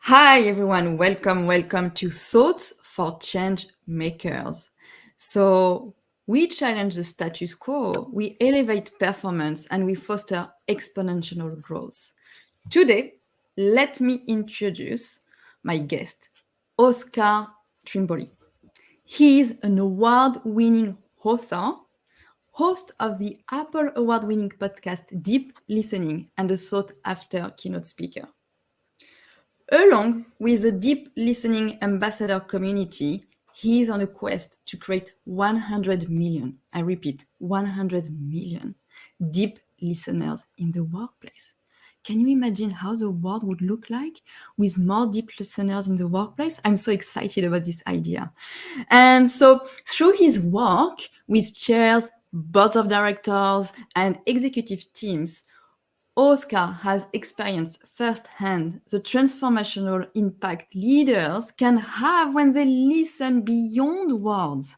Hi everyone, welcome to Thoughts for Change Makers. So, we challenge the status quo, we elevate performance, and we foster exponential growth. Today, let me introduce my guest, Oscar Trimboli. He is an award winning author, host of the Apple Award winning podcast Deep Listening, and a sought after keynote speaker. Along with the deep listening ambassador community, he is on a quest to create 100 million, I repeat, 100 million deep listeners in the workplace. Can you imagine how the world would look like with more deep listeners in the workplace? I'm so excited about this idea. And so, through his work with chairs, boards of directors, and executive teams, Oscar has experienced firsthand the transformational impact leaders can have when they listen beyond words.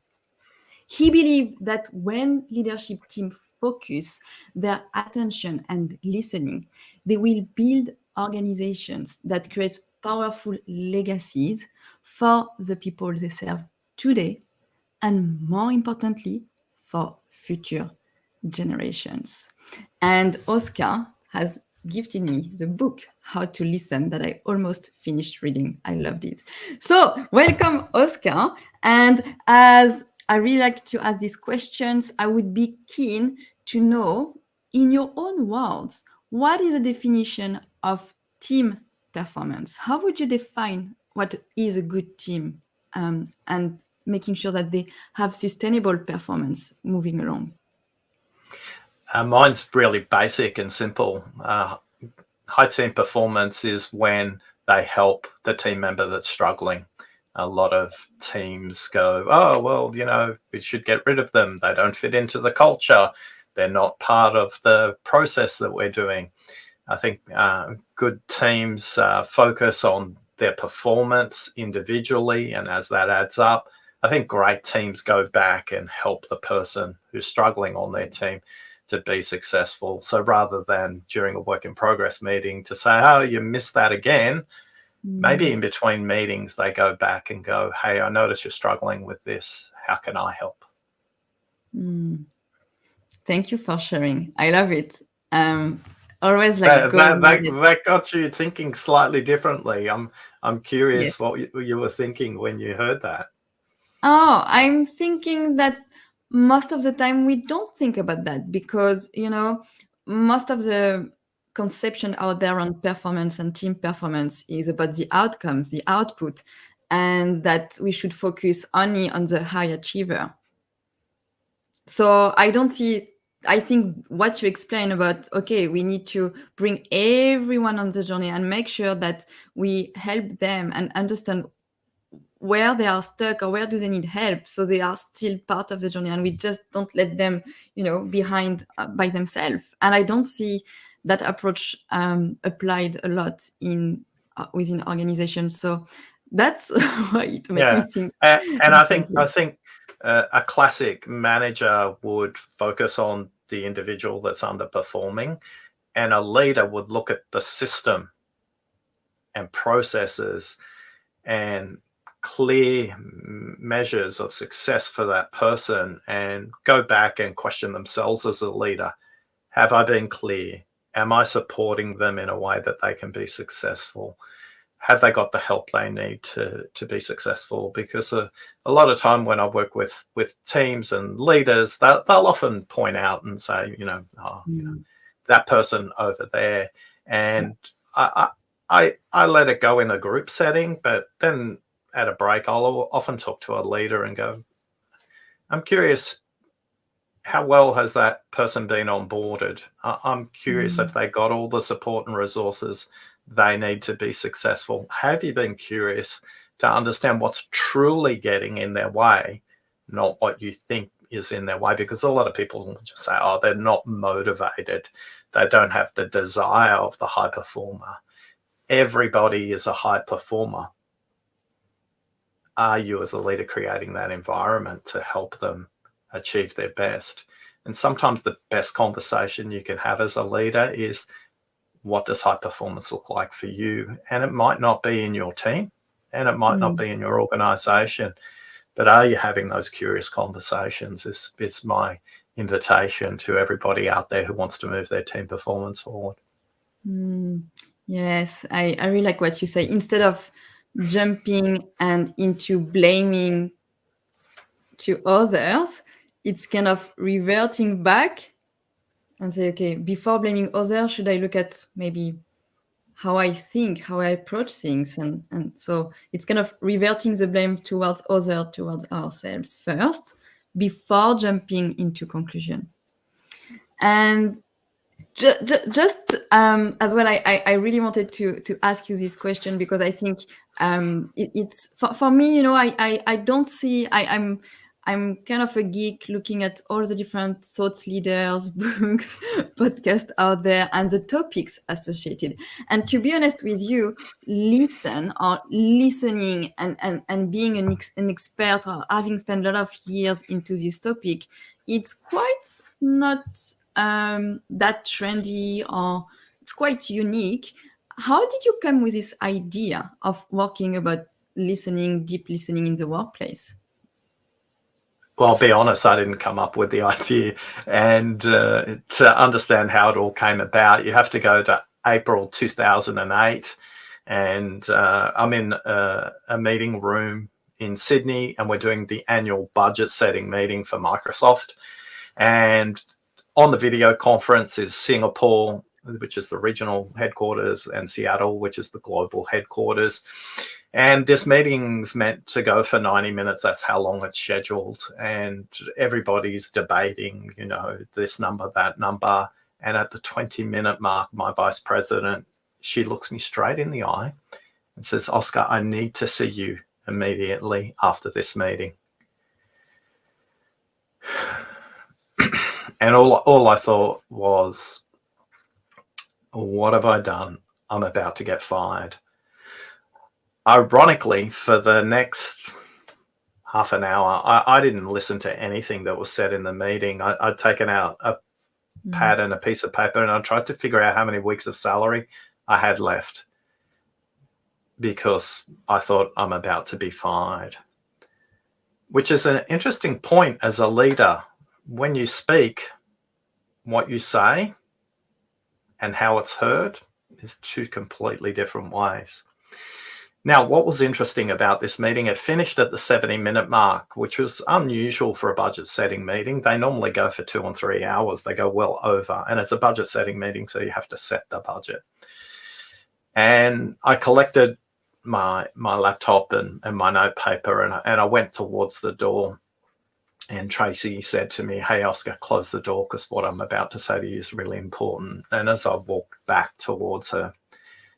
He believed that when leadership teams focus their attention and listening, they will build organizations that create powerful legacies for the people they serve today and, more importantly, for future generations. And Oscar has gifted me the book How to Listen that I almost finished reading. I loved it. So, welcome, Oscar. And as I really like to ask these questions, I would be keen to know, in your own words, what is the definition of team performance? How would you define what is a good team, and making sure that they have sustainable performance moving along? Mine's really basic and simple. High team performance is when they help the team member that's struggling. A lot of teams go, oh, well, we should get rid of them. They don't fit into the culture. They're not part of the process that we're doing. I think good teams focus on their performance individually, and as that adds up, I think great teams go back and help the person who's struggling on their team to be successful. So rather than during a work in progress meeting to say, oh, you missed that again, maybe in between meetings, they go back and go, hey, I notice you're struggling with this. How can I help? Thank you for sharing. I love it. Always like going with it. That got you thinking slightly differently. I'm curious Yes. what you were thinking when you heard that. Oh, I'm thinking that most of the time we don't think about that because, most of the conception out there on performance and team performance is about the outcomes, the output, and that we should focus only on the high achiever. So I think what you explain about, okay, we need to bring everyone on the journey and make sure that we help them and understand where they are stuck or where do they need help, so they are still part of the journey and we just don't let them behind by themselves. And I don't see that approach applied a lot in within organizations. So that's why it make me Yeah, think and I think differently. a classic manager would focus on the individual that's underperforming, and a leader would look at the system and processes and clear measures of success for that person and go back and question themselves as a leader. Have I been clear? Am I supporting them in a way that they can be successful? Have they got the help they need to be successful? Because a lot of time when I work with teams and leaders, they'll often point out and say, that person over there. And I let it go in a group setting, but then at a break, I'll often talk to a leader and go, I'm curious, how well has that person been onboarded? I'm curious if they got all the support and resources they need to be successful. Have you been curious to understand what's truly getting in their way, not what you think is in their way? Because a lot of people will just say, oh, they're not motivated. They don't have the desire of the high performer. Everybody is a high performer. Are you as a leader creating that environment to help them achieve their best? And sometimes the best conversation you can have as a leader is, what does high performance look like for you? And it might not be in your team, and it might not be in your organization, but are you having those curious conversations is my invitation to everybody out there who wants to move their team performance forward. Yes, I really like what you say. Instead of jumping and into blaming to others, it's kind of reverting back and say, okay, before blaming others, should I look at maybe how I think, how I approach things? And so it's kind of reverting the blame towards others, towards ourselves first, before jumping into conclusion. And just as well, I really wanted to ask you this question because I think it's for me, I don't see, I'm kind of a geek looking at all the different thought leaders, books, podcasts out there and the topics associated. And to be honest with you, listening and being an expert or having spent a lot of years into this topic, it's quite not that trendy, or it's quite unique. How did you come with this idea of working about deep listening in the workplace? Well, I'll be honest, I didn't come up with the idea. And to understand how it all came about, you have to go to April 2008. And I'm in a meeting room in Sydney, and we're doing the annual budget setting meeting for Microsoft. And on the video conference is Singapore, which is the regional headquarters, and Seattle, which is the global headquarters. And this meeting's meant to go for 90 minutes. That's how long it's scheduled. And everybody's debating, this number, that number. And at the 20-minute mark, my vice president, she looks me straight in the eye and says, "Oscar, I need to see you immediately after this meeting." And all I thought was, what have I done? I'm about to get fired. Ironically, for the next half an hour, I didn't listen to anything that was said in the meeting. I'd taken out a pad and a piece of paper, and I tried to figure out how many weeks of salary I had left, because I thought I'm about to be fired. Which is an interesting point as a leader. When you speak, what you say and how it's heard is two completely different ways. Now, what was interesting about this meeting, it finished at the 70-minute mark, which was unusual for a budget setting meeting. They normally go for 2 and 3 hours. They go well over, and it's a budget setting meeting, so you have to set the budget. And I collected my laptop and my notepaper, and I went towards the door. And Tracy said to me, "Hey, Oscar, close the door, because what I'm about to say to you is really important." And as I walked back towards her,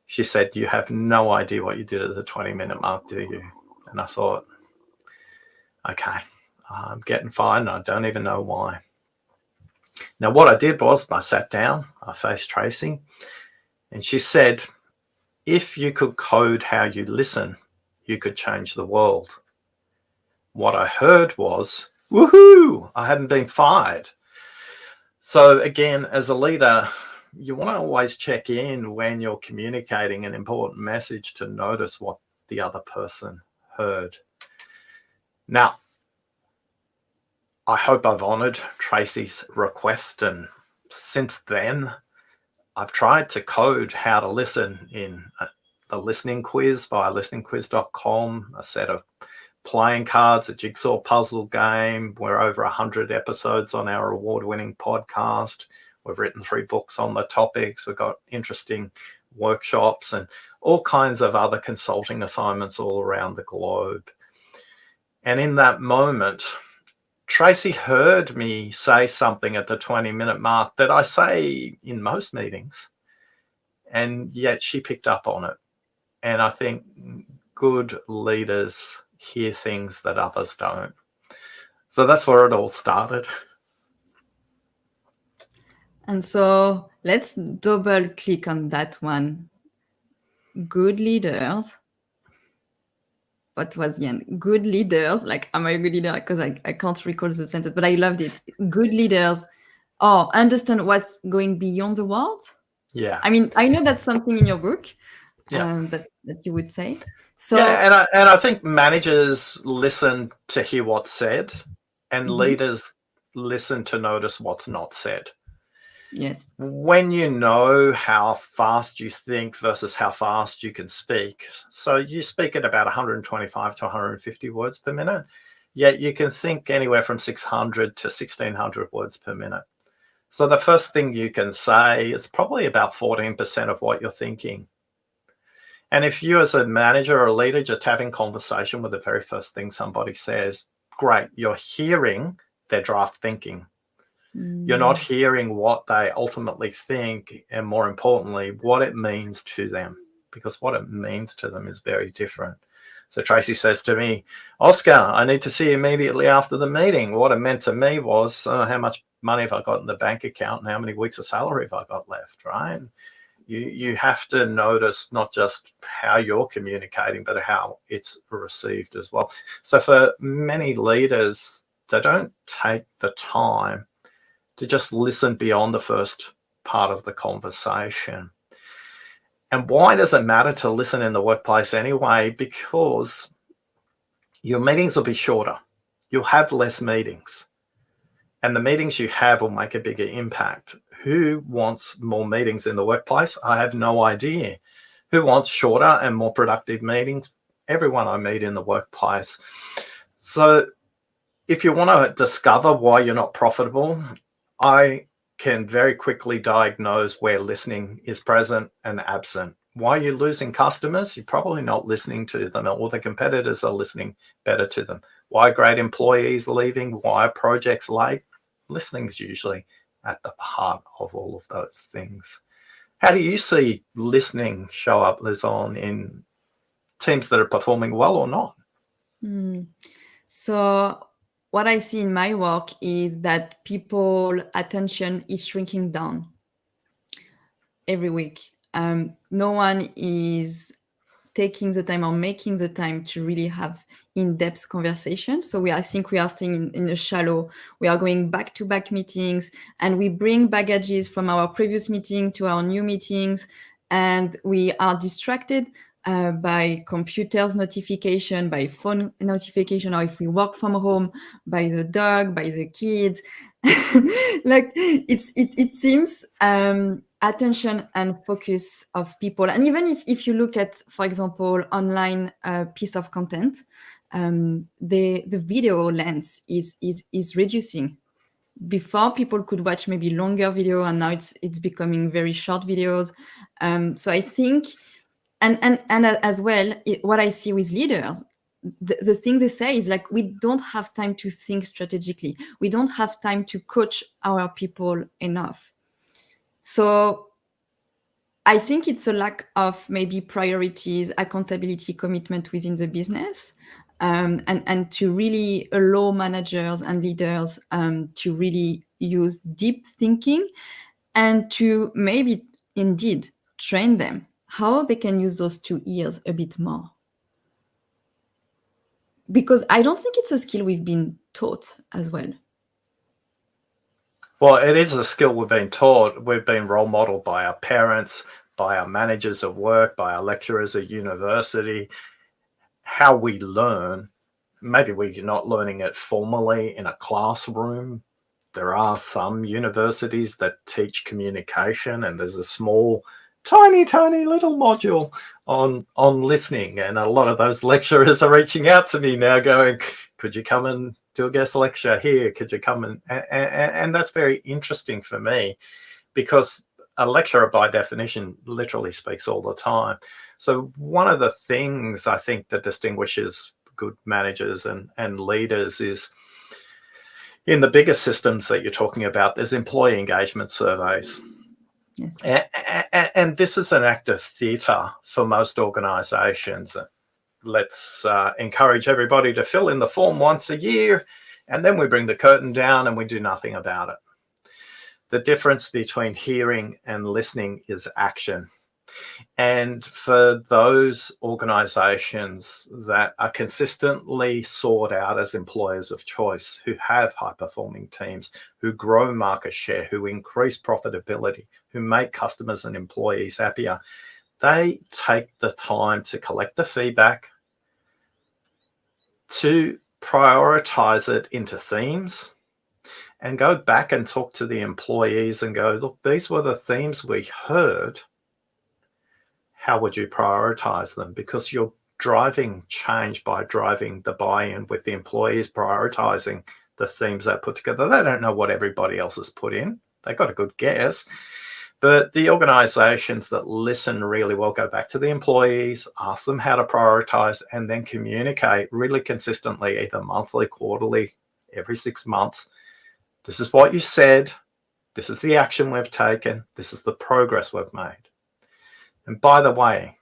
she said, "You have no idea what you did at the 20-minute mark, do you?" And I thought, okay, I'm getting fired, and I don't even know why. Now, what I did was I sat down, I faced Tracy, and she said, "If you could code how you listen, you could change the world." What I heard was, woohoo, I hadn't been fired. So again, as a leader, you want to always check in when you're communicating an important message to notice what the other person heard. Now, I hope I've honored Tracy's request, and since then, I've tried to code how to listen in the listening quiz via listeningquiz.com, a set of playing cards, a jigsaw puzzle game. We're over 100 episodes on our award-winning podcast. We've written 3 books on the topics. We've got interesting workshops and all kinds of other consulting assignments all around the globe. And in that moment, Tracy heard me say something at the 20-minute mark that I say in most meetings, and yet she picked up on it. And I think good leaders hear things that others don't. So that's where it all started. And so let's double click on that one. Good leaders. What was the end? Good leaders, like, am I a good leader? Because I can't recall the sentence, but I loved it. Good leaders understand what's going beyond the words. Yeah. I mean, I know that's something in your book Yeah. that you would say. Yeah, So, and I think managers listen to hear what's said, and mhm, leaders listen to notice what's not said. yes. When you know how fast you think versus how fast you can speak, so you speak at about 125 to 150 words per minute, yet you can think anywhere from 600 to 1600 words per minute. So the first thing you can say is probably about 14% of what you're thinking. And if you as a manager or a leader just having conversation with the very first thing somebody says, great, you're hearing their draft thinking. You're not Mm, hearing what they ultimately think, and more importantly, what it means to them, because what it means to them is very different. So Tracy says to me, Oscar, I need to see you immediately after the meeting. What it meant to me was how much money have I got in the bank account and how many weeks of salary have I got left, right? You have to notice not just how you're communicating, but how it's received as well. So for many leaders, they don't take the time to just listen beyond the first part of the conversation. And why does it matter to listen in the workplace anyway? Because your meetings will be shorter. You'll have less meetings. And the meetings you have will make a bigger impact. Who wants more meetings in the workplace? I have no idea. Who wants shorter and more productive meetings? Everyone I meet in the workplace. So if you want to discover why you're not profitable, I can very quickly diagnose where listening is present and absent. Why are you losing customers? You're probably not listening to them, or the competitors are listening better to them. Why are great employees leaving? Why are projects late? Listening is usually at the heart of all of those things. How do you see listening show up, Lizon, in teams that are performing well or not? mm. So, what I see in my work is that people attention is shrinking down every week. No one is taking the time or making the time to really have in-depth conversations. So I think we are staying in a shallow. We are going back-to-back meetings, and we bring baggages from our previous meeting to our new meetings, and we are distracted by computers notification, by phone notification, or if we work from home, by the dog, by the kids. Like it seems attention and focus of people, and even if you look at, for example, online piece of content, the video length is reducing. Before, people could watch maybe longer video, and now it's becoming very short videos. So I think, and as well, what I see with leaders, the thing they say is like, we don't have time to think strategically, we don't have time to coach our people enough. So I think it's a lack of maybe priorities, accountability, commitment within the business, and to really allow managers and leaders to really use deep thinking, and to maybe indeed train them how they can use those 2 ears a bit more. Because I don't think it's a skill we've been taught as well. Well, it is a skill we've been taught. We've been role modeled by our parents, by our managers at work, by our lecturers at university. How we learn, maybe we're not learning it formally in a classroom. There are some universities that teach communication, and there's a small, tiny little module on listening. And a lot of those lecturers are reaching out to me now going, could you come and do a guest lecture here? Could you come and that's very interesting for me, because a lecturer by definition literally speaks all the time. So one of the things I think that distinguishes good managers and leaders is, in the bigger systems that you're talking about, there's employee engagement surveys. Yes. And this is an act of theatre for most organisations. Let's encourage everybody to fill in the form once a year, and then we bring the curtain down and we do nothing about it. The difference between hearing and listening is action. And for those organizations that are consistently sought out as employers of choice, who have high performing teams, who grow market share, who increase profitability, who make customers and employees happier, they take the time to collect the feedback, to prioritize it into themes, and go back and talk to the employees and go, look, these were the themes we heard. How would you prioritize them? Because you're driving change by driving the buy-in with the employees, prioritizing the themes they put together. They don't know what everybody else has put in. They got a good guess. But the organizations that listen really well go back to the employees, ask them how to prioritize, and then communicate really consistently, either monthly, quarterly, every 6 months. This is what you said. This is the action we've taken. This is the progress we've made. And by the way,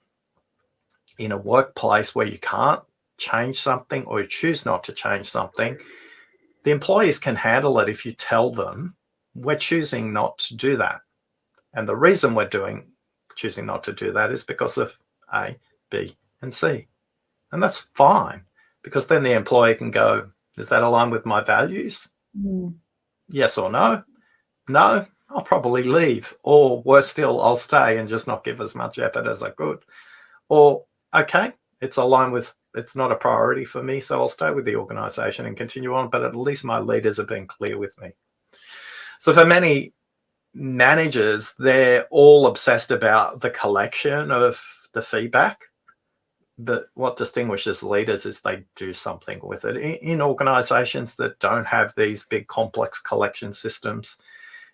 in a workplace where you can't change something or you choose not to change something, the employees can handle it if you tell them, we're choosing not to do that. And the reason we're choosing not to do that is because of A, B, and C. And that's fine, because then the employee can go, does that align with my values? Yes or no? No, I'll probably leave. Or worse still, I'll stay and just not give as much effort as I could. Or, okay, it's aligned with, it's not a priority for me, so I'll stay with the organization and continue on, but at least my leaders have been clear with me. So for many managers, they're all obsessed about the collection of the feedback, but what distinguishes leaders is they do something with it. In organizations that don't have these big complex collection systems,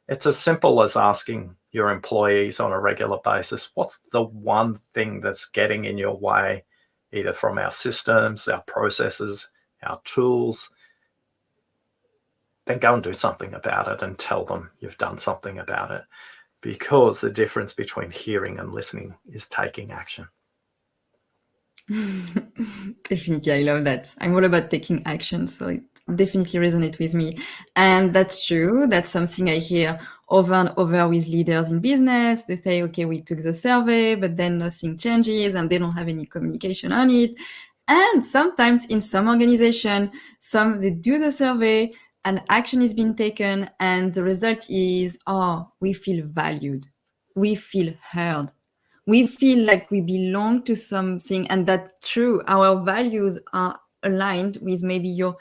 it's as simple as asking your employees on a regular basis, what's the one thing that's getting in your way, either from our systems, our processes, our tools? Then go and do something about it and tell them you've done something about it, because the difference between hearing and listening is taking action. Definitely, I love that. I'm all about taking action, so it definitely resonates with me. And that's true. That's something I hear over and over with leaders in business. They say, okay, we took the survey, but then nothing changes and they don't have any communication on it. And sometimes in some organization, they do the survey and action is being taken, and the result is, oh, we feel valued. We feel heard. We feel like we belong to something, and that's true. Our values are aligned with maybe your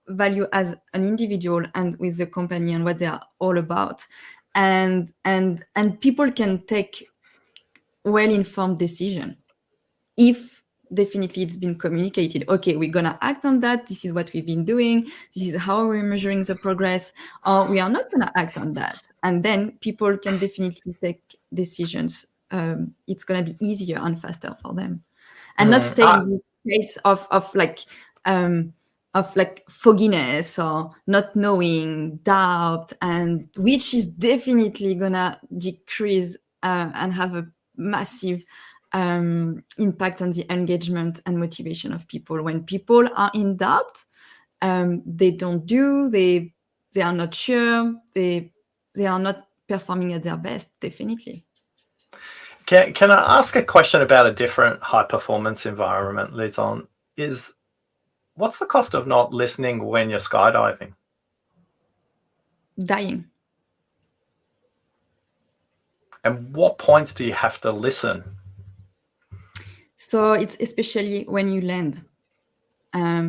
value as an individual and with the company and what they are all about. And people can take well-informed decision if definitely it's been communicated. Okay, we're gonna act on that. This is what we've been doing. This is how we're measuring the progress, or we are not gonna act on that. And then people can definitely take decisions. It's gonna be easier and faster for them, and not stay in this state of fogginess or not knowing, doubt, and which is definitely gonna decrease and have a massive impact on the engagement and motivation of people. When people are in doubt, they don't do, they are not sure, they are not performing at their best, definitely. Can I ask a question about a different high performance environment, Lizon? What's the cost of not listening when you're skydiving? Dying. And what points do you have to listen? So it's especially when you land.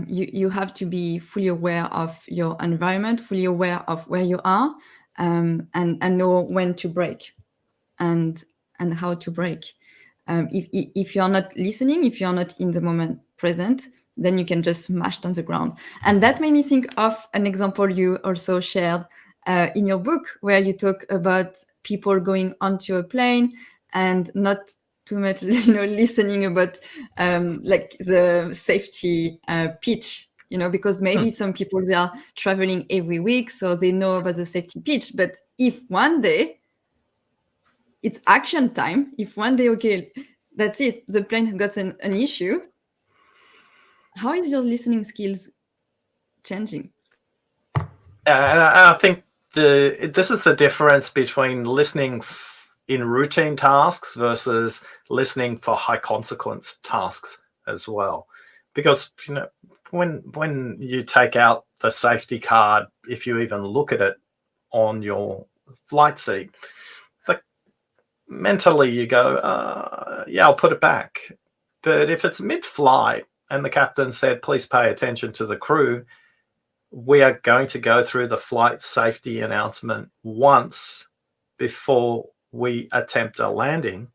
You have to be fully aware of your environment, fully aware of where you are, and know when to break and how to break. If you're not listening, if you're not in the moment present, then you can just smash on the ground. And that made me think of an example you also shared in your book, where you talk about people going onto a plane and not too much, listening about like the safety pitch, because maybe some people, they are traveling every week, so they know about the safety pitch. But if one day it's action time, if one day, okay, that's it, the plane has got an issue, how is your listening skills changing? And I think this is the difference between listening in routine tasks versus listening for high consequence tasks as well. Because when you take out the safety card, if you even look at it on your flight seat, mentally you go, yeah, I'll put it back. But if it's mid-flight and the captain said, please pay attention to the crew, we are going to go through the flight safety announcement once before we attempt a landing.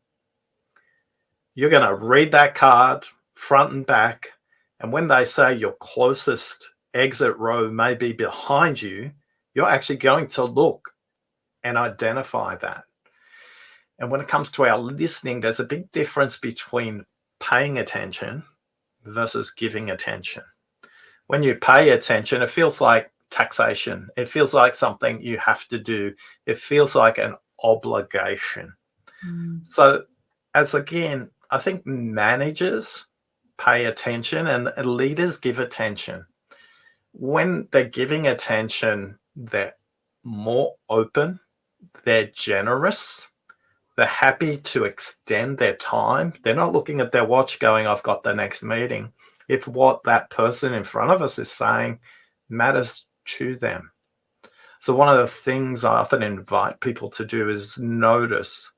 You're going to read that card front and back. And when they say your closest exit row may be behind you, you're actually going to look and identify that. And when it comes to our listening, there's a big difference between paying attention versus giving attention. When you pay attention, it feels like taxation. It feels like something you have to do. It feels like an obligation. So, as again, I think managers pay attention and leaders give attention. When they're giving attention, they're more open, they're generous, they're happy to extend their time. They're not looking at their watch going, I've got the next meeting. If what that person in front of us is saying matters to them. So one of the things I often invite people to do is notice,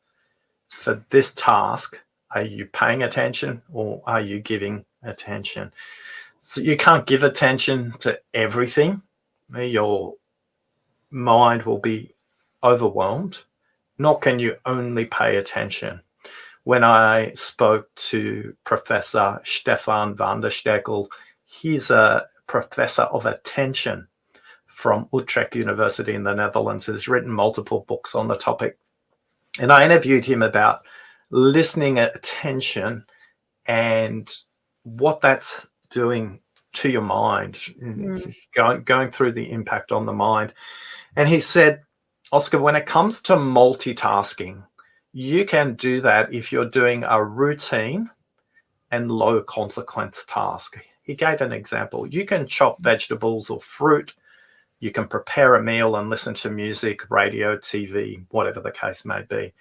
for this task, are you paying attention or are you giving attention? So you can't give attention to everything. Your mind will be overwhelmed, nor can you only pay attention. When I spoke to Professor Stefan van der Stekel, he's a professor of attention from Utrecht University in the Netherlands, who's written multiple books on the topic. And I interviewed him about listening attention and what that's doing to your mind, going through the impact on the mind. And he said, Oscar, when it comes to multitasking, you can do that if you're doing a routine and low consequence task. He gave an example. You can chop vegetables or fruit. You can prepare a meal and listen to music, radio, TV, whatever the case may be.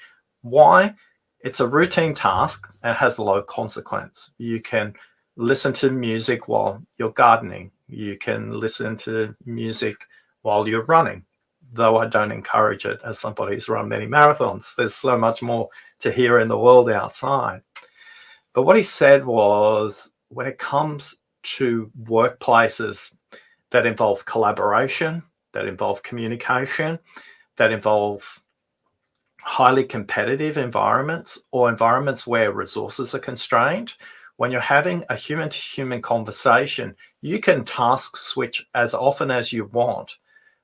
Why? It's a routine task and has low consequence. You can listen to music while you're gardening. You can listen to music while you're running, though I don't encourage it as somebody who's run many marathons. There's so much more to hear in the world outside. But what he said was, when it comes to workplaces that involve collaboration, that involve communication, that involve highly competitive environments or environments where resources are constrained, when you're having a human-to-human conversation, you can task switch as often as you want,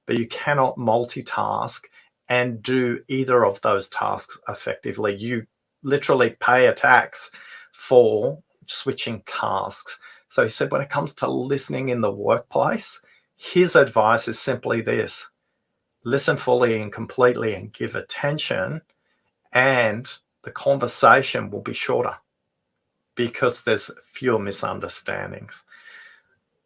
but you cannot multitask and do either of those tasks effectively. You literally pay a tax for switching tasks. So he said, when it comes to listening in the workplace, his advice is simply this: listen fully and completely and give attention, and the conversation will be shorter because there's fewer misunderstandings.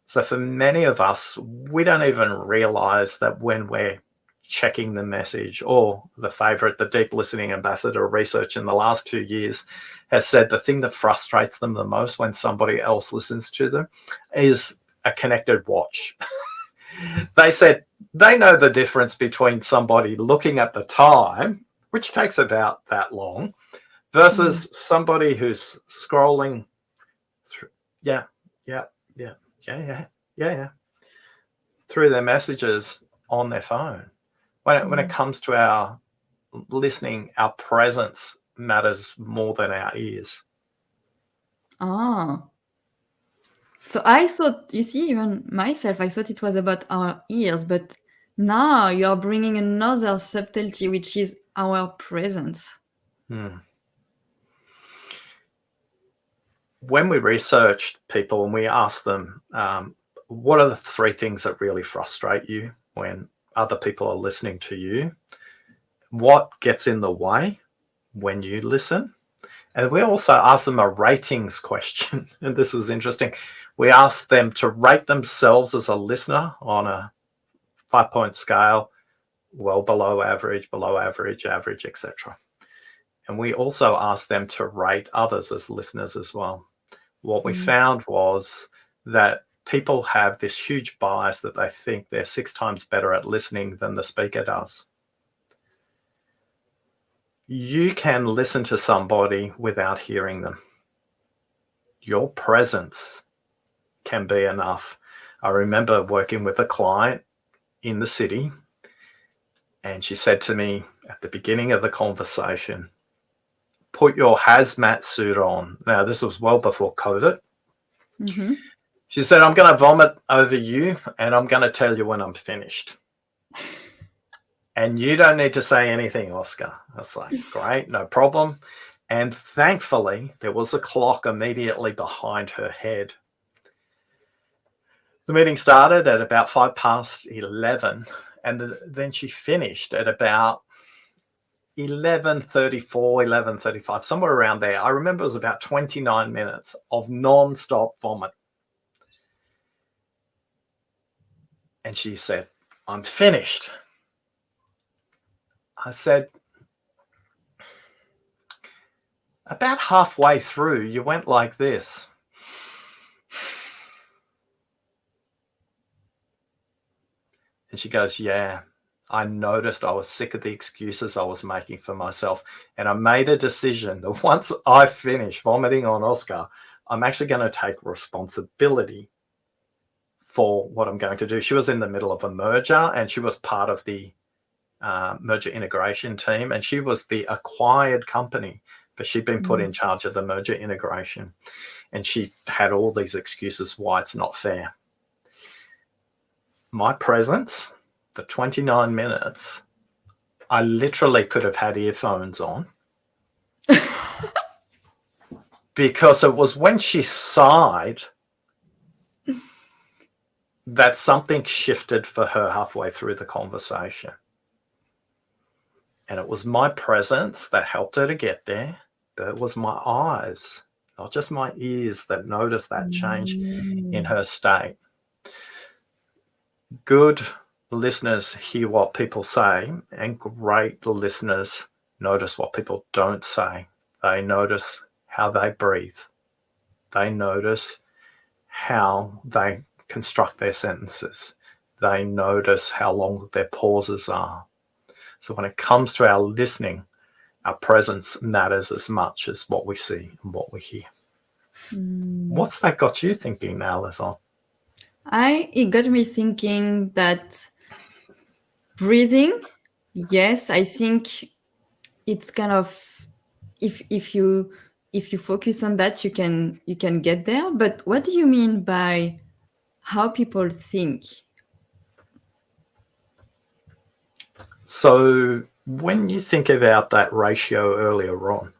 So for many of us, we don't even realize that when we're checking the message, or the favorite, the deep listening ambassador research in the last 2 years has said the thing that frustrates them the most when somebody else listens to them is a connected watch. They said they know the difference between somebody looking at the time, which takes about that long, versus somebody who's scrolling through, through their messages on their phone. When it comes to our listening, our presence matters more than our ears. Ah. So I thought, you see, even myself, I thought it was about our ears, but now you're bringing another subtlety, which is our presence. When we researched people and we asked them, what are the 3 things that really frustrate you when other people are listening to you? What gets in the way when you listen? And we also asked them a ratings question. And this was interesting. We asked them to rate themselves as a listener on a 5-point scale, well below average, average, etc. And we also asked them to rate others as listeners as well. What we found was that people have this huge bias that they think they're 6 times better at listening than the speaker does. You can listen to somebody without hearing them. Your presence can be enough. I remember working with a client in the city, and she said to me at the beginning of the conversation, put your hazmat suit on. Now, this was well before COVID. Mm-hmm. She said, I'm going to vomit over you and I'm going to tell you when I'm finished. And you don't need to say anything, Oscar. I was like, great, no problem. And thankfully, there was a clock immediately behind her head. The meeting started at about 11:05, and then she finished at about 11:34, 11:35, somewhere around there. I remember it was about 29 minutes of non-stop vomit. And she said, I'm finished. I said, about halfway through, you went like this. And she goes, yeah, I noticed I was sick of the excuses I was making for myself. And I made a decision that once I finish vomiting on Oscar, I'm actually going to take responsibility for what I'm going to do. She was in the middle of a merger, and she was part of the merger integration team, and she was the acquired company, but she'd been put in charge of the merger integration, and she had all these excuses why it's not fair. My presence for 29 minutes, I literally could have had earphones on because it was when she sighed that something shifted for her halfway through the conversation. And it was my presence that helped her to get there, but it was my eyes, not just my ears, that noticed that change in her state. Good listeners hear what people say, and great listeners notice what people don't say. They notice how they breathe. They notice how they construct their sentences. They notice how long their pauses are. So when it comes to our listening, our presence matters as much as what we see and what we hear. What's that got you thinking now, Lizon? It got me thinking that breathing, yes, I think it's kind of, if you focus on that, you can get there. But what do you mean by how people think? So when you think about that ratio earlier on,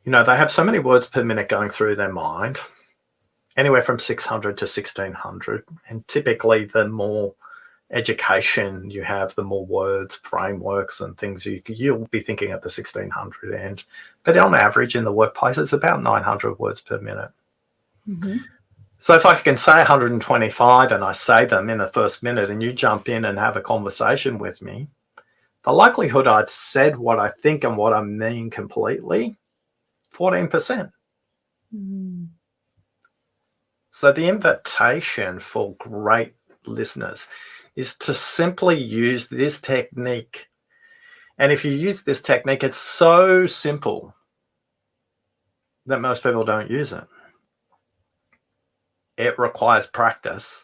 they have so many words per minute going through their mind, anywhere from 600 to 1600. And typically, the more education you have, the more words, frameworks, and things you'll be thinking at the 1600 end. But on average in the workplace, it's about 900 words per minute. Mm-hmm. So if I can say 125 and I say them in the first minute, and you jump in and have a conversation with me, the likelihood I'd said what I think and what I mean completely, 14%. So the invitation for great listeners is to simply use this technique. And if you use this technique, it's so simple that most people don't use it. It requires practice.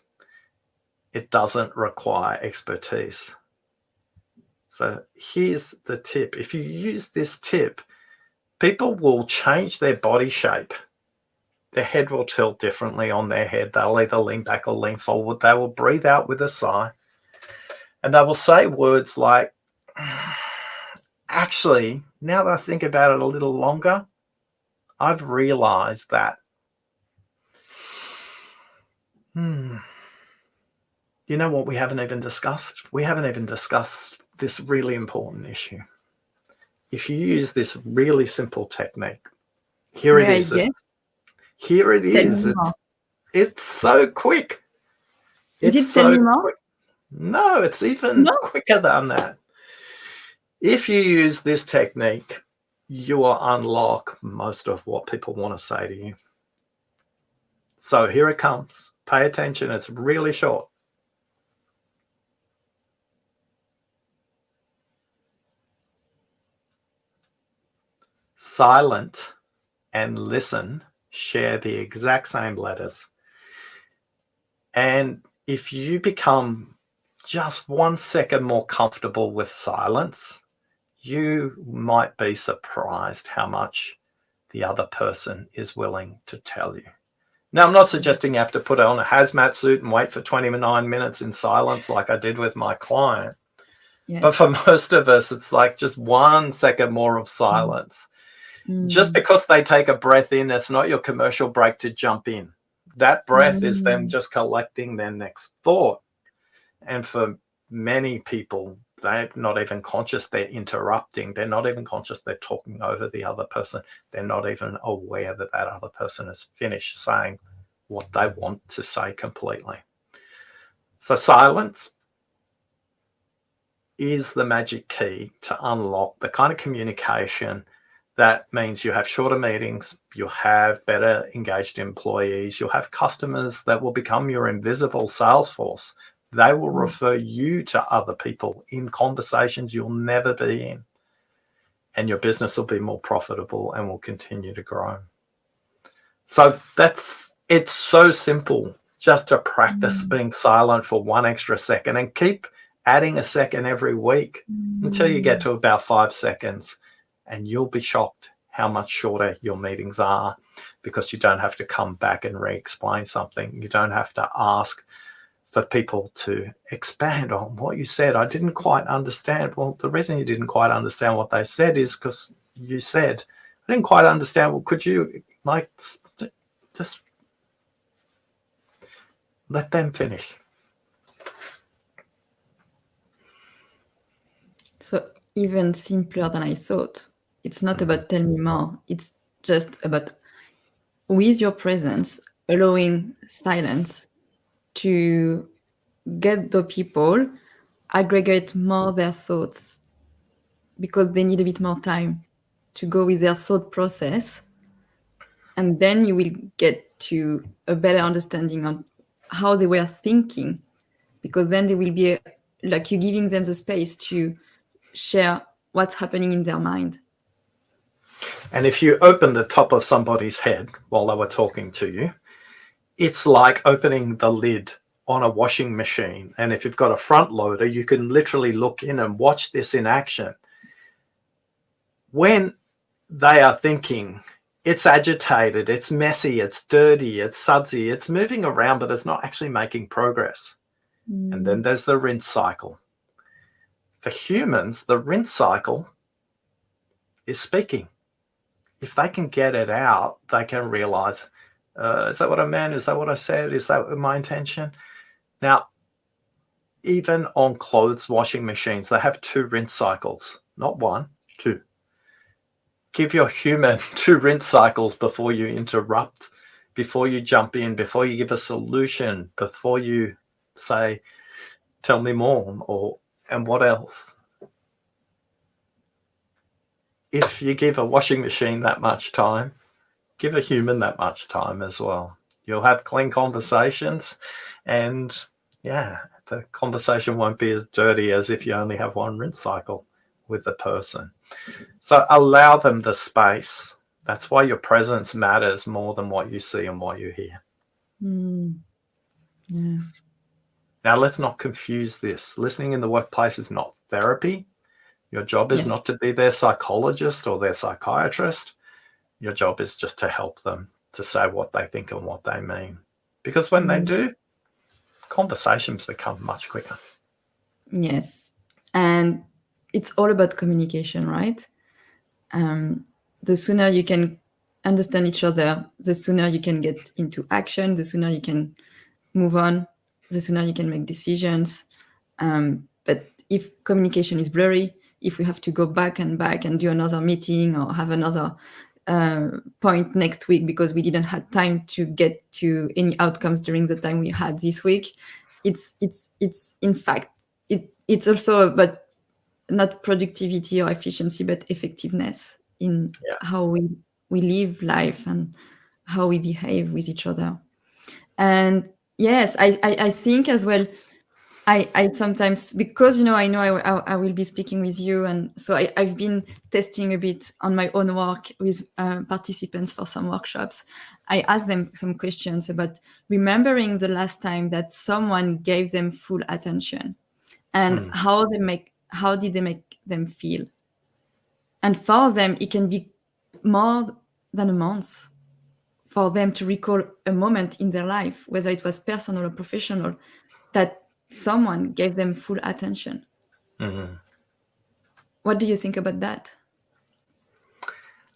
It doesn't require expertise. So here's the tip. If you use this tip, people will change their body shape. Their head will tilt differently on their head. They'll either lean back or lean forward. They will breathe out with a sigh. And they will say words like, actually, now that I think about it a little longer, I've realized that, you know what we haven't even discussed? We haven't even discussed this really important issue. If you use this really simple technique, here it is. Here it is. It's so quick. Is it tell me more? Quick. No, it's even quicker than that. If you use this technique, you will unlock most of what people want to say to you. So here it comes. Pay attention. It's really short. silent and listen share the exact same letters. And if you become just 1 second more comfortable with silence, you might be surprised how much the other person is willing to tell you. Now, I'm not suggesting you have to put on a hazmat suit and wait for 29 minutes in silence like I did with my client. Yes. But for most of us, it's like just 1 second more of silence. Just because they take a breath in, it's not your commercial break to jump in. That breath is them just collecting their next thought. And for many people, they're not even conscious they're interrupting. They're not even conscious they're talking over the other person. They're not even aware that that other person has finished saying what they want to say completely. So silence is the magic key to unlock the kind of communication that means you have shorter meetings, you'll have better engaged employees, you'll have customers that will become your invisible sales force. They will refer you to other people in conversations you'll never be in. And your business will be more profitable and will continue to grow. So it's so simple just to practice being silent for 1 extra second and keep adding a second every week until you get to about 5 seconds. And you'll be shocked how much shorter your meetings are because you don't have to come back and re-explain something. You don't have to ask for people to expand on what you said. I didn't quite understand. Well, the reason you didn't quite understand what they said is because you said, I didn't quite understand. Well, could you just let them finish? So even simpler than I thought. It's not about tell me more. It's just about, with your presence, allowing silence to get the people aggregate more their thoughts because they need a bit more time to go with their thought process. And then you will get to a better understanding on how they were thinking, because then they will be like you giving them the space to share what's happening in their mind. And if you open the top of somebody's head while they were talking to you, it's like opening the lid on a washing machine. And if you've got a front loader, you can literally look in and watch this in action. When they are thinking, it's agitated, it's messy, it's dirty, it's sudsy, it's moving around, but it's not actually making progress. And then there's the rinse cycle. For humans, the rinse cycle is speaking. If they can get it out, they can realize, is that what I meant? Is that what I said? Is that my intention? Now, even on clothes washing machines, they have 2 rinse cycles, not 1, 2. Give your human 2 rinse cycles before you interrupt, before you jump in, before you give a solution, before you say, tell me more, and what else? If you give a washing machine that much time, give a human that much time as well. You'll have clean conversations, and the conversation won't be as dirty as if you only have 1 rinse cycle with the person. So allow them the space. That's why your presence matters more than what you see and what you hear. Yeah. Now, let's not confuse this. Listening in the workplace is not therapy. Your job is not to be their psychologist or their psychiatrist. Your job is just to help them to say what they think and what they mean. Because when they do, conversations become much quicker. Yes. And it's all about communication, right? The sooner you can understand each other, the sooner you can get into action, the sooner you can move on, the sooner you can make decisions. But if communication is blurry, if we have to go back and do another meeting or have another point next week because we didn't have time to get to any outcomes during the time we had this week, it's in fact it's also about not productivity or efficiency, but effectiveness in how we live life and how we behave with each other. And yes, I think as well, I sometimes, because I know I will be speaking with you, and so I've been testing a bit on my own work with participants for some workshops. I ask them some questions about remembering the last time that someone gave them full attention, and how did they make them feel. And for them, it can be more than a month for them to recall a moment in their life, whether it was personal or professional, that someone gave them full attention. Mm-hmm. What do you think about that?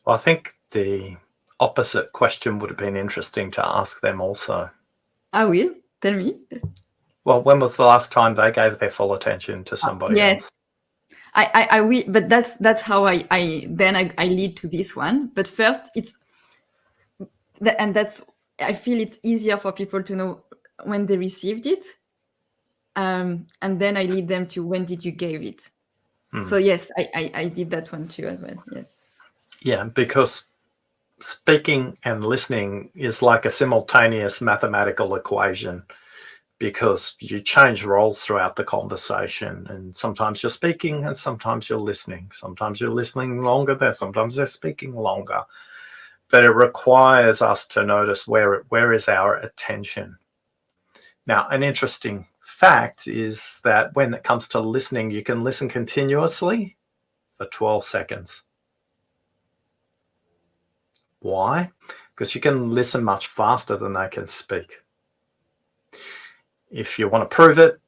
Well, I think the opposite question would have been interesting to ask them also. I will. Tell me. Well, when was the last time they gave their full attention to somebody Yes, else? I will. But that's how I lead to this one. But first, and that's, I feel it's easier for people to know when they received it, and then I lead them to when did you give it. So yes, I did that one too as well. Yes. Yeah, because speaking and listening is like a simultaneous mathematical equation, because you change roles throughout the conversation, and sometimes you're speaking and sometimes you're listening. Sometimes you're listening longer there, sometimes they're speaking longer. But it requires us to notice where is our attention. Now, an interesting fact is that when it comes to listening, you can listen continuously for 12 seconds. Why? Because you can listen much faster than they can speak. If you want to prove it,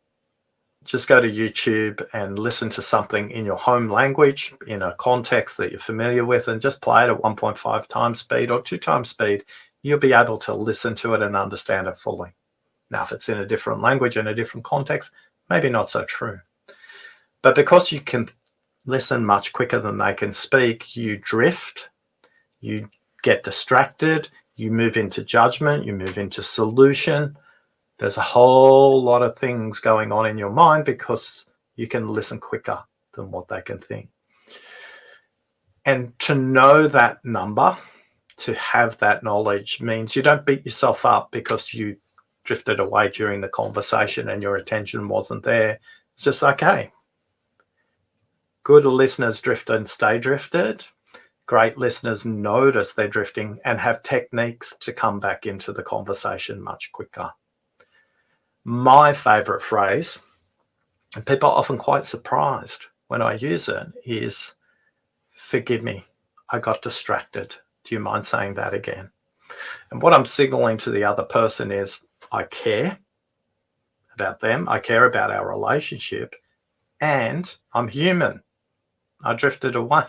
just go to YouTube and listen to something in your home language, in a context that you're familiar with, and just play it at 1.5 times speed or 2 times speed. You'll be able to listen to it and understand it fully. Now, if it's in a different language, in a different context, maybe not so true. But because you can listen much quicker than they can speak, you drift, you get distracted, you move into judgment, you move into solution. There's a whole lot of things going on in your mind because you can listen quicker than what they can think. And to know that number, to have that knowledge, means you don't beat yourself up because you drifted away during the conversation and your attention wasn't there. It's just okay. Good listeners drift and stay drifted. Great listeners notice they're drifting and have techniques to come back into the conversation much quicker. My favorite phrase, and people are often quite surprised when I use it, is forgive me, I got distracted. Do you mind saying that again? And what I'm signaling to the other person is I care about them, I care about our relationship, and I'm human. I drifted away.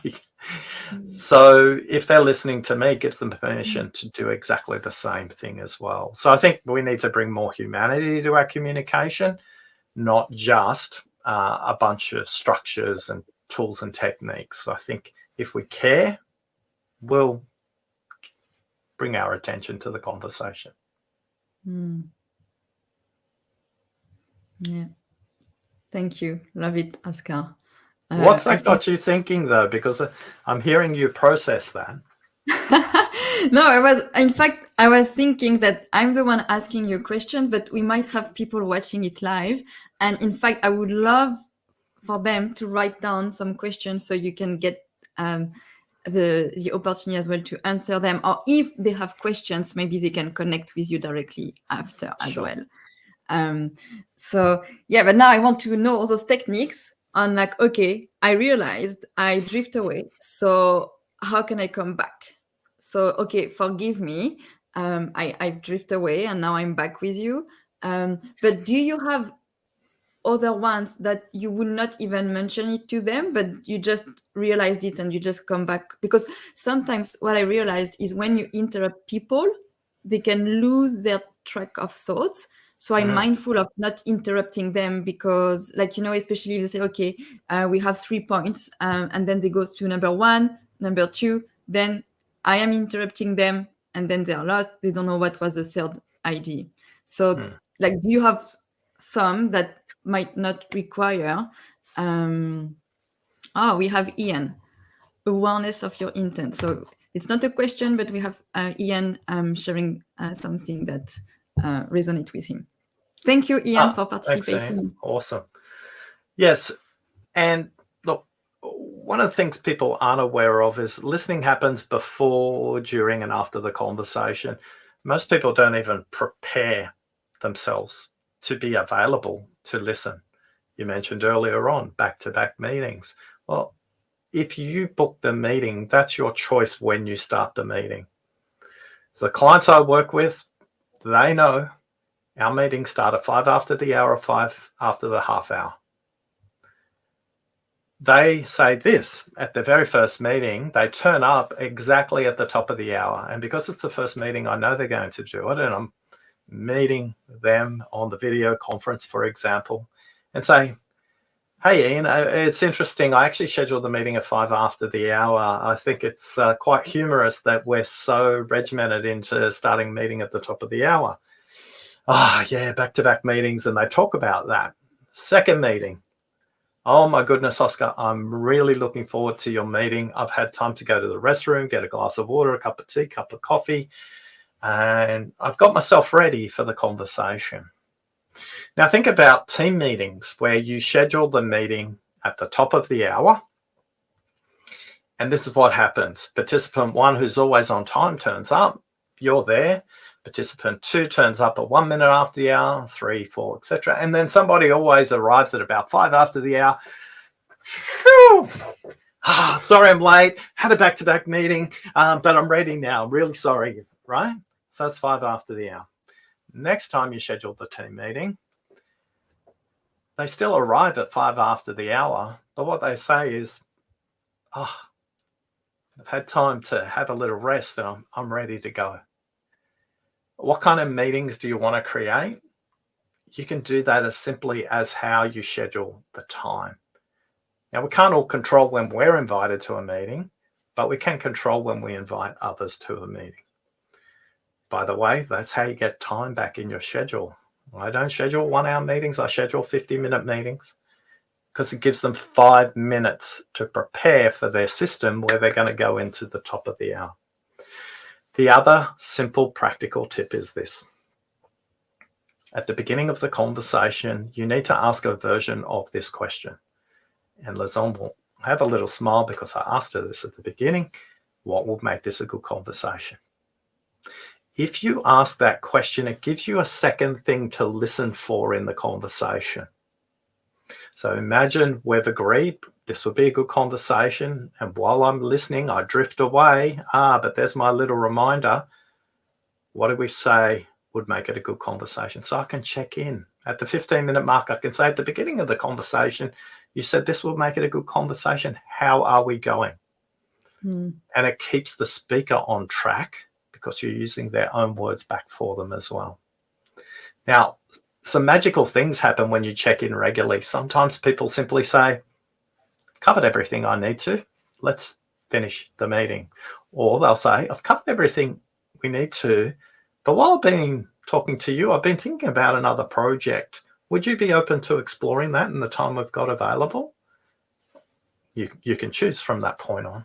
So if they're listening to me, it gives them permission to do exactly the same thing as well. So I think we need to bring more humanity to our communication, not just a bunch of structures and tools and techniques. I think if we care, we'll bring our attention to the conversation. Yeah. Thank you. Love it, Oscar. What's I that think got you thinking, though? Because I'm hearing you process that. no, I was thinking that I'm the one asking you questions, but we might have people watching it live. And in fact, I would love for them to write down some questions so you can get the opportunity as well to answer them. Or if they have questions, maybe they can connect with you directly after as Sure. well. So yeah, but now I want to know those techniques on, like, okay, I realized I drift away. So how can I come back? So, okay, forgive me. I drift away and now I'm back with you. But do you have other ones that you would not even mention it to them, but you just realized it and you just come back? Because sometimes what I realized is when you interrupt people, they can lose their track of thoughts. So I'm mindful of not interrupting them because, like, especially if they say, okay, we have 3 points, and then they go to number one, number two, then I am interrupting them and then they're lost. They don't know what was the third idea. So, like, do you have some that might not require we have Ian, awareness of your intent. So it's not a question, but we have Ian sharing something that resonates with him. Thank you, Ian, for Thanks, Ian. participating. Awesome. Yes. And look, one of the things people aren't aware of is listening happens before, during, and after the conversation. Most people don't even prepare themselves to be available to listen. You mentioned earlier on back-to-back meetings. Well, if you book the meeting, that's your choice when you start the meeting. So the clients I work with, they know our meetings start at 5 after the hour, 5 after the half hour. They say this at the very first meeting. They turn up exactly at the top of the hour. And because it's the first meeting, I know they're going to do it. And I'm meeting them on the video conference, for example, and say, hey, Ian, it's interesting. I actually scheduled the meeting at 5 after the hour. I think it's quite humorous that we're so regimented into starting a meeting at the top of the hour. Yeah, back-to-back meetings, and they talk about that. Second meeting. Oh my goodness, Oscar, I'm really looking forward to your meeting. I've had time to go to the restroom, get a glass of water, a cup of tea, cup of coffee, and I've got myself ready for the conversation. Now think about team meetings where you schedule the meeting at the top of the hour, and this is what happens. Participant 1, who's always on time, turns up. You're there. Participant 2 turns up at 1 minute after the hour, 3, 4, etc. And then somebody always arrives at about 5 after the hour. Sorry I'm late. Had a back-to-back meeting, but I'm ready now. I'm really sorry, right? So that's 5 after the hour. Next time you schedule the team meeting, they still arrive at 5 after the hour, but what they say is, I've had time to have a little rest and I'm ready to go. What kind of meetings do you want to create? You can do that as simply as how you schedule the time. Now, we can't all control when we're invited to a meeting, but we can control when we invite others to a meeting. By the way, that's how you get time back in your schedule. I don't schedule 1-hour meetings. I schedule 50-minute meetings because it gives them 5 minutes to prepare for their system where they're going to go into the top of the hour. The other simple practical tip is this. At the beginning of the conversation, you need to ask a version of this question. And Lizanne will have a little smile because I asked her this at the beginning. What will make this a good conversation? If you ask that question, it gives you a second thing to listen for in the conversation. So imagine we've agreed this would be a good conversation, and while I'm listening, I drift away. But there's my little reminder. What did we say would make it a good conversation? So I can check in. At the 15-minute mark, I can say at the beginning of the conversation, you said this will make it a good conversation. How are we going? And it keeps the speaker on track because you're using their own words back for them as well. Now, some magical things happen when you check in regularly. Sometimes people simply say, covered everything I need to. Let's finish the meeting. Or they'll say, I've covered everything we need to, but while I've been talking to you, I've been thinking about another project. Would you be open to exploring that in the time we've got available? You can choose from that point on.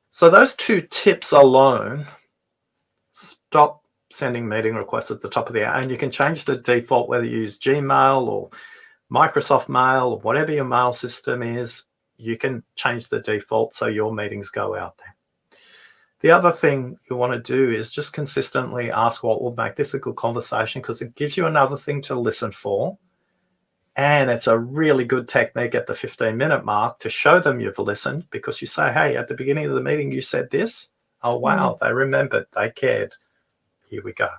So those 2 tips alone, stop sending meeting requests at the top of the hour, and you can change the default, whether you use Gmail or Microsoft Mail or whatever your mail system is, you can change the default so your meetings go out there. The other thing you want to do is just consistently ask what will make this a good conversation, because it gives you another thing to listen for. And it's a really good technique at the 15-minute mark to show them you've listened, because you say, hey, at the beginning of the meeting, you said this. Oh, wow, they remembered, they cared. Here we go.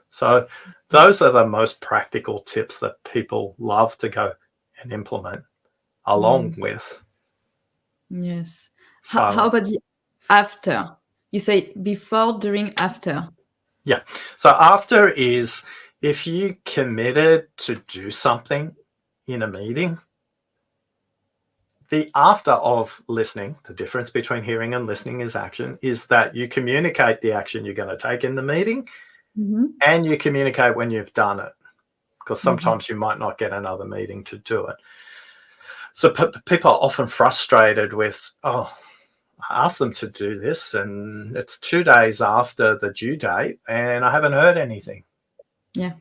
So those are the most practical tips that people love to go and implement along with. Yes. How about the after? You say before, during, after. Yeah. So after is if you committed to do something in a meeting, the after of listening, the difference between hearing and listening is action, is that you communicate the action you're going to take in the meeting and you communicate when you've done it, because sometimes you might not get another meeting to do it. So people are often frustrated with, I asked them to do this and it's 2 days after the due date and I haven't heard anything. Yeah.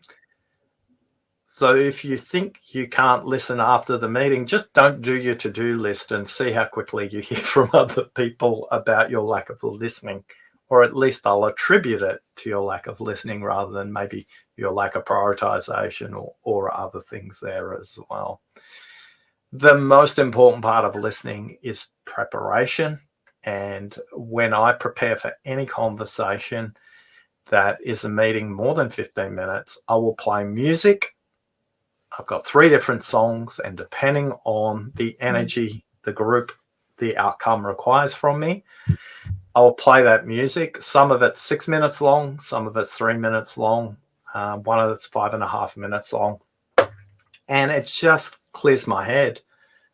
So if you think you can't listen after the meeting, just don't do your to-do list and see how quickly you hear from other people about your lack of listening, or at least they'll attribute it to your lack of listening rather than maybe your lack of prioritization or other things there as well. The most important part of listening is preparation. And when I prepare for any conversation that is a meeting more than 15 minutes, I will play music. I've got 3 different songs, and depending on the energy the group, the outcome requires from me, I'll play that music. Some of it's 6 minutes long, some of it's 3 minutes long, one of it's 5.5 minutes long. And it just clears my head.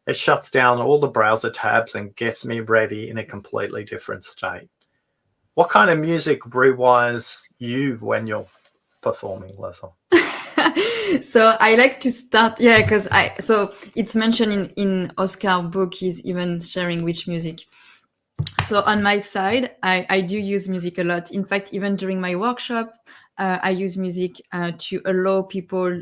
It shuts down all the browser tabs and gets me ready in a completely different state. What kind of music rewires you when you're performing, Leslie? So I like to start, yeah, because so it's mentioned in Oscar book, he's even sharing which music. So on my side, I do use music a lot. In fact, even during my workshop, I use music to allow people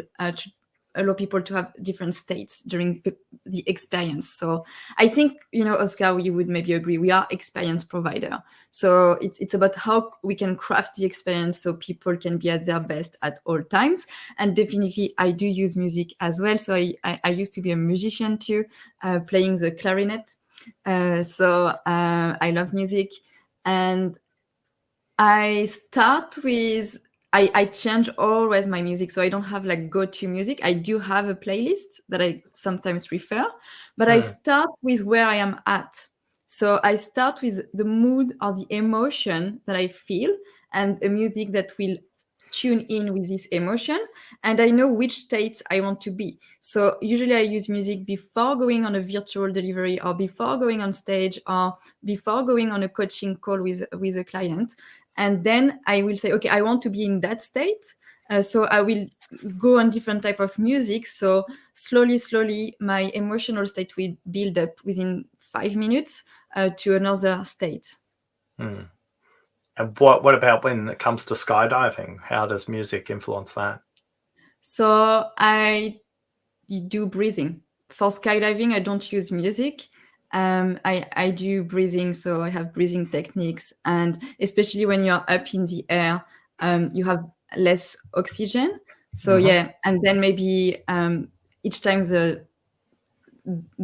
to have different states during the experience. So I think, Oscar, you would maybe agree, we are experience provider. So it's about how we can craft the experience so people can be at their best at all times. And definitely I do use music as well. So I used to be a musician too, playing the clarinet. So I love music, and I start with I change always my music, so I don't have like go-to music. I do have a playlist that I sometimes refer, but I start with where I am at. So I start with the mood or the emotion that I feel, and a music that will tune in with this emotion, and I know which states I want to be. So usually I use music before going on a virtual delivery, or before going on stage, or before going on a coaching call with a client. And then I will say, okay, I want to be in that state. So I will go on different type of music. So slowly, my emotional state will build up within 5 minutes to another state. And what about when it comes to skydiving? How does music influence that? So I do breathing. For skydiving, I don't use music. I do breathing, so I have breathing techniques. And especially when you're up in the air, you have less oxygen. So yeah, and then maybe each time the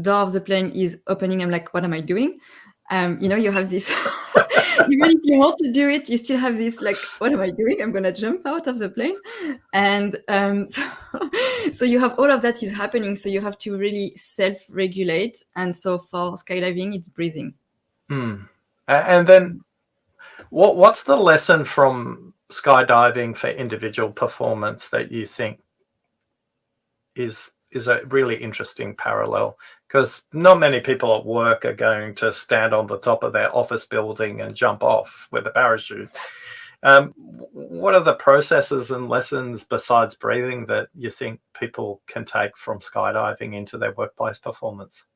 door of the plane is opening, I'm like, what am I doing? You have this, even if you want to do it, you still have this, like, what am I doing? I'm going to jump out of the plane. And so you have all of that is happening. So you have to really self-regulate. And so for skydiving, it's breathing. And then what's the lesson from skydiving for individual performance that you think is a really interesting parallel? Because not many people at work are going to stand on the top of their office building and jump off with a parachute. What are the processes and lessons besides breathing that you think people can take from skydiving into their workplace performance?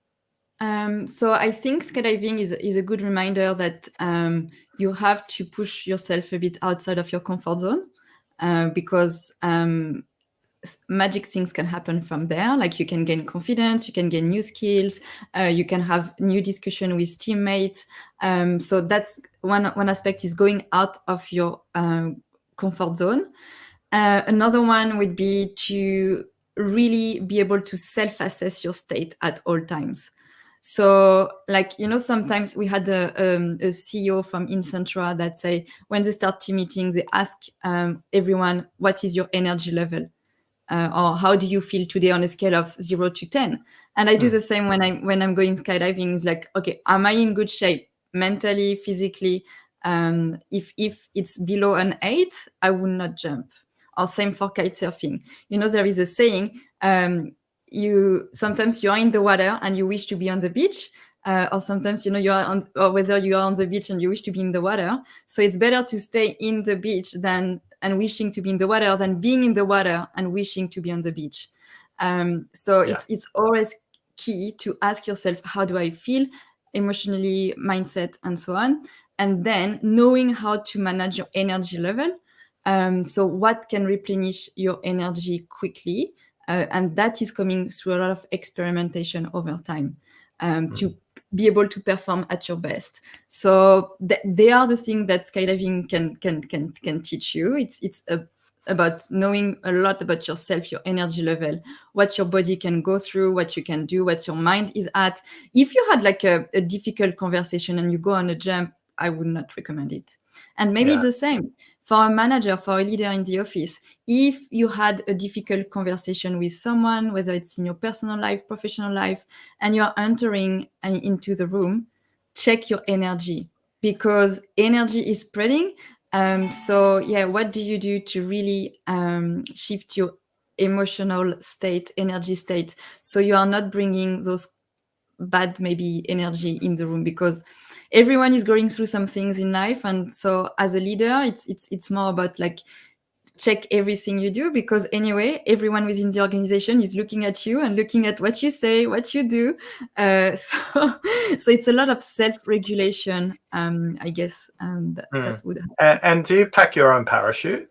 So I think skydiving is a good reminder that you have to push yourself a bit outside of your comfort zone, because magic things can happen from there. Like you can gain confidence, you can gain new skills, you can have new discussion with teammates. So that's one aspect, is going out of your comfort zone. Another one would be to really be able to self-assess your state at all times. So, like, sometimes we had a CEO from Incentra that say, when they start team meetings, they ask everyone, what is your energy level? Or how do you feel today on a scale of 0 to 10? And I do the same when I'm going skydiving. It's like, okay, am I in good shape mentally, physically? If it's below an 8, I will not jump. Or same for kite surfing. There is a saying, sometimes you're in the water and you wish to be on the beach, or sometimes or whether you are on the beach and you wish to be in the water. So it's better to stay in the beach and wishing to be in the water than being in the water and wishing to be on the beach. It's always key to ask yourself, how do I feel emotionally, mindset, and so on, and then knowing how to manage your energy level. So what can replenish your energy quickly, And that is coming through a lot of experimentation over time to be able to perform at your best. So they are the things that skydiving can teach you. It's about knowing a lot about yourself, your energy level, what your body can go through, what you can do, what your mind is at. If you had like a difficult conversation and you go on a jump, I would not recommend it. And maybe the same for a manager, for a leader in the office. If you had a difficult conversation with someone, whether it's in your personal life, professional life, and you're entering into the room, check your energy, because energy is spreading. So yeah, what do you do to really shift your emotional state, energy state, so you are not bringing those bad maybe energy in the room? Because everyone is going through some things in life, and so as a leader, it's more about like check everything you do, because anyway everyone within the organization is looking at you and looking at what you say, what you do. So it's a lot of self-regulation, I guess, that would happen. And do you pack your own parachute?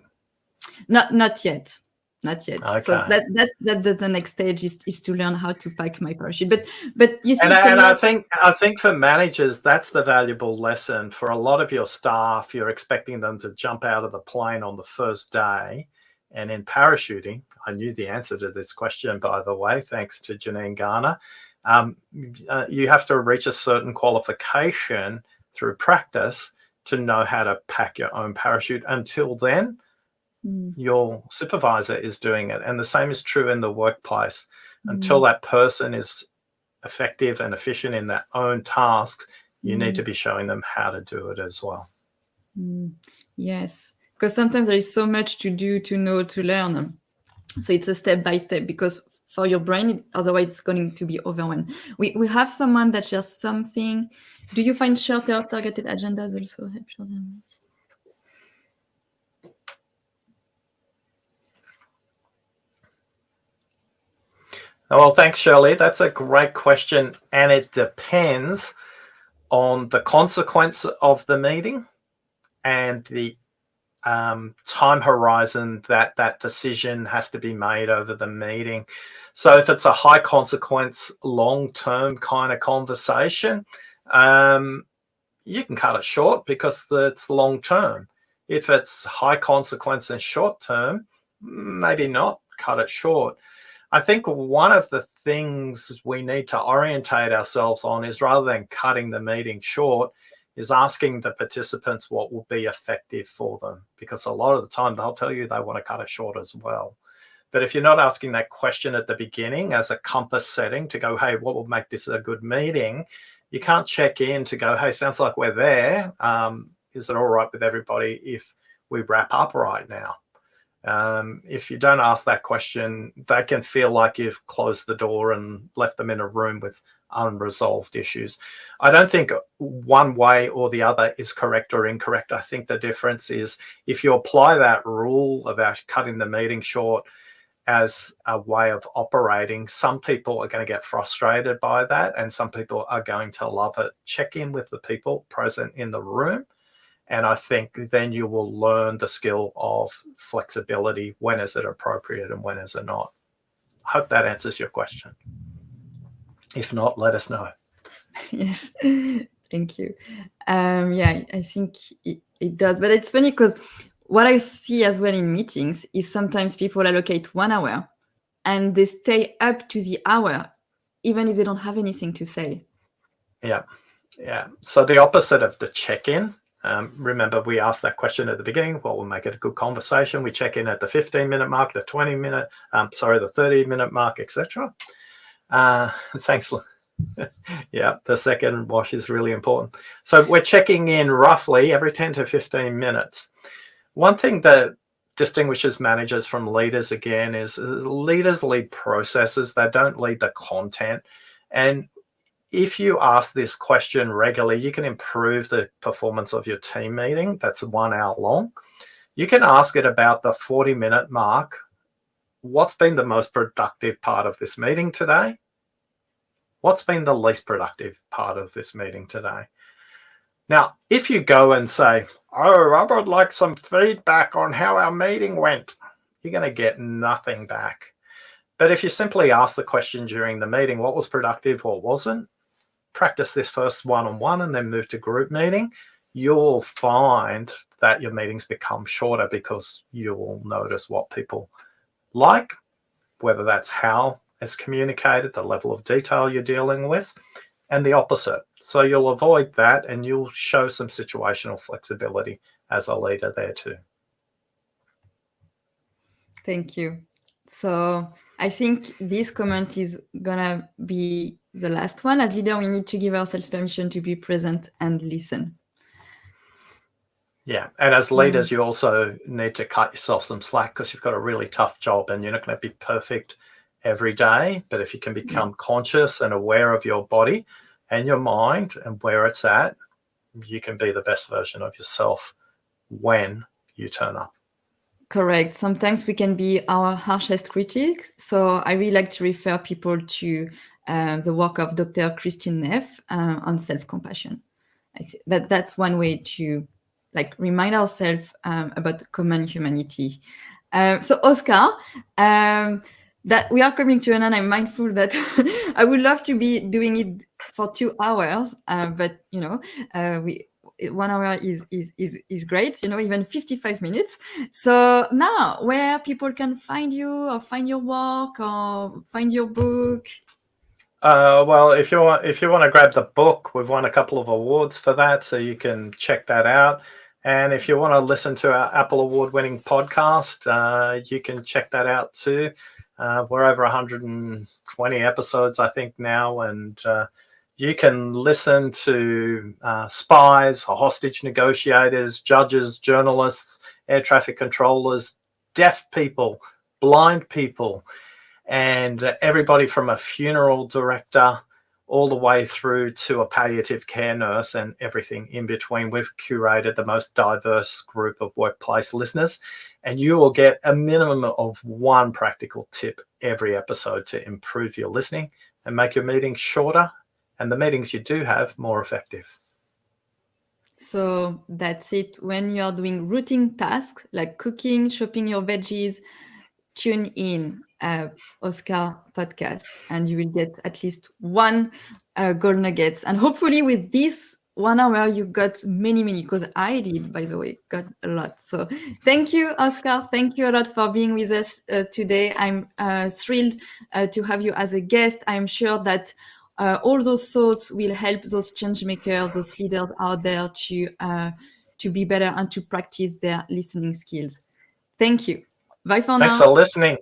Not yet. So Okay. that the next stage is to learn how to pack my parachute. But you see, And, it's a and lot. I think for managers, that's the valuable lesson. For a lot of your staff, you're expecting them to jump out of the plane on the first day. And in parachuting, I knew the answer to this question, by the way, thanks to Janine Garner. You have to reach a certain qualification through practice to know how to pack your own parachute. Until then, your supervisor is doing it. And the same is true in the workplace. Until that person is effective and efficient in their own tasks, you need to be showing them how to do it as well. Yes, because sometimes there is so much to do, to know, to learn. So it's a step by step, because for your brain, otherwise it's going to be overwhelmed. We have someone that shares something. Do you find shorter targeted agendas also help shorter? Well, thanks, Shirley. That's a great question. And it depends on the consequence of the meeting and the time horizon that that decision has to be made over the meeting. So if it's a high consequence, long-term kind of conversation, you can cut it short because it's long-term. If it's high consequence and short-term, maybe not, cut it short. I think one of the things we need to orientate ourselves on is, rather than cutting the meeting short, is asking the participants what will be effective for them. Because a lot of the time they'll tell you they want to cut it short as well. But if you're not asking that question at the beginning as a compass setting to go, hey, what will make this a good meeting? You can't check in to go, hey, sounds like we're there. Is it all right with everybody if we wrap up right now? If you don't ask that question, they can feel like you've closed the door and left them in a room with unresolved issues. I don't think one way or the other is correct or incorrect. I think the difference is if you apply that rule about cutting the meeting short as a way of operating, some people are going to get frustrated by that and some people are going to love it. Check in with the people present in the room. And I think then you will learn the skill of flexibility. When is it appropriate and when is it not? I hope that answers your question. If not, let us know. Yes, thank you. Yeah, I think it does. But it's funny because what I see as well in meetings is sometimes people allocate 1 hour and they stay up to the hour, even if they don't have anything to say. Yeah. So the opposite of the check-in. Remember, we asked that question at the beginning. What will make it a good conversation? We check in at the 15-minute mark, the 20-minute, the 30-minute mark, etc. Thanks. Yeah, the second wash is really important. So we're checking in roughly every 10 to 15 minutes. One thing that distinguishes managers from leaders, again, is leaders lead processes. They don't lead the content. And if you ask this question regularly, you can improve the performance of your team meeting. That's 1 hour long. You can ask it about the 40-minute mark. What's been the most productive part of this meeting today? What's been the least productive part of this meeting today? Now, if you go and say, oh, I would like some feedback on how our meeting went, you're going to get nothing back. But if you simply ask the question during the meeting, what was productive, what wasn't, practice this first one-on-one and then move to group meeting, you'll find that your meetings become shorter because you will notice what people like, whether that's how it's communicated, the level of detail you're dealing with, and the opposite. So you'll avoid that and you'll show some situational flexibility as a leader there too. Thank you. So I think this comment is gonna be the last one. As leader, we need to give ourselves permission to be present and listen. Yeah, and as leaders, you also need to cut yourself some slack because you've got a really tough job and you're not going to be perfect every day. But if you can become conscious and aware of your body and your mind and where it's at, you can be the best version of yourself when you turn up. Correct. Sometimes we can be our harshest critics. So I really like to refer people to the work of Dr. Christine Neff on self-compassion. I think that's one way to remind ourselves about common humanity. So Oscar, that we are coming to an end. I'm mindful that I would love to be doing it for 2 hours, but we 1 hour is great. Even 55 minutes. So now, where people can find you or find your work or find your book. Well, if you want to grab the book, we've won a couple of awards for that, so you can check that out. And if you want to listen to our Apple Award-winning podcast, you can check that out too. We're over 120 episodes, I think, now, and you can listen to spies, hostage negotiators, judges, journalists, air traffic controllers, deaf people, blind people, and everybody from a funeral director all the way through to a palliative care nurse and everything in between. We've curated the most diverse group of workplace listeners, and you will get a minimum of one practical tip every episode to improve your listening and make your meetings shorter and the meetings you do have more effective. So that's it. When you are doing routine tasks like cooking, shopping your veggies, tune in Oscar podcast and you will get at least one gold nuggets. And hopefully with this 1 hour, you got many, because I did, by the way, got a lot. So thank you, Oscar. Thank you a lot for being with us today. I'm thrilled to have you as a guest. I'm sure that all those thoughts will help those change makers, those leaders out there to be better and to practice their listening skills. Thank you. Bye for now. Thanks for listening.